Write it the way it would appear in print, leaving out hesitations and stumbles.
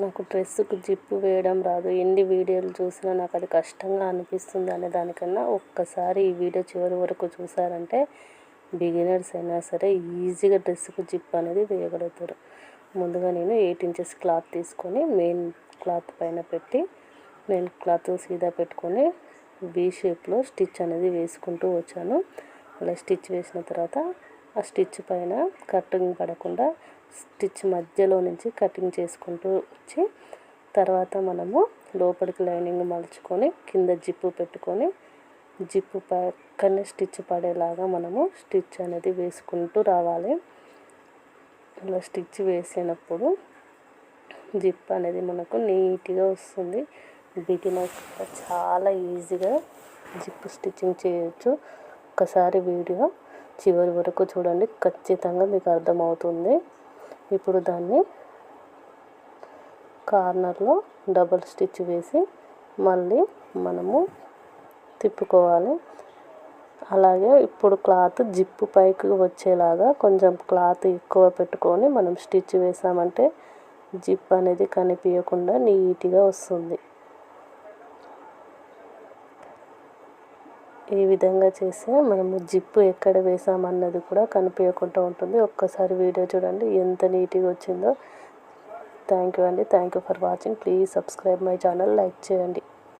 నాకు డ్రెస్సుకు జిప్పు వేయడం రాదు. ఎన్ని వీడియోలు చూసినా నాకు అది కష్టంగా అనిపిస్తుంది అనే దానికన్నా ఒక్కసారి ఈ వీడియో చివరి వరకు చూసారంటే బిగినర్స్ అయినా సరే ఈజీగా డ్రెస్సుకు జిప్ అనేది వేయగలుగుతారు. ముందుగా నేను 8 ఇంచెస్ క్లాత్ తీసుకొని మెయిన్ క్లాత్ పైన పెట్టి మెయిన్ క్లాత్ సీదా పెట్టుకొని వీ షేప్లో స్టిచ్ అనేది వేసుకుంటూ వచ్చాను. అలా స్టిచ్ వేసిన తర్వాత ఆ స్టిచ్ పైన కటింగ్ పడకుండా స్టిచ్ మధ్యలో నుంచి కటింగ్ చేసుకుంటూ వచ్చి తర్వాత మనము లోపలికి లైనింగ్ మలుచుకొని కింద జిప్పు పెట్టుకొని జిప్పు పక్కనే స్టిచ్ పడేలాగా మనము స్టిచ్ అనేది వేసుకుంటూ రావాలి. అలా స్టిచ్ వేసినప్పుడు జిప్ అనేది మనకు నీట్గా వస్తుంది. బిగినర్స్ చాలా ఈజీగా జిప్ స్టిచ్చింగ్ చేయొచ్చు. ఒకసారి వీడియో చివరి వరకు చూడండి, ఖచ్చితంగా మీకు అర్థమవుతుంది. ఇప్పుడు దాన్ని కార్నర్లో డబుల్ స్టిచ్ వేసి మళ్ళీ మనము తిప్పుకోవాలి. అలాగే ఇప్పుడు క్లాత్ జిప్పు పైకి వచ్చేలాగా కొంచెం క్లాత్ ఎక్కువ పెట్టుకొని మనం స్టిచ్ వేసామంటే జిప్ అనేది కనిపించకుండా నీట్గా వస్తుంది. ఈ విధంగా చేస్తే మనము జిప్పు ఎక్కడ వేసామన్నది కూడా కనిపించకుండా ఉంటుంది. ఒక్కసారి వీడియో చూడండి ఎంత నీట్గా వచ్చిందో. థ్యాంక్ యూ అండి. Thank you for watching. Please subscribe my channel. Like చేయండి.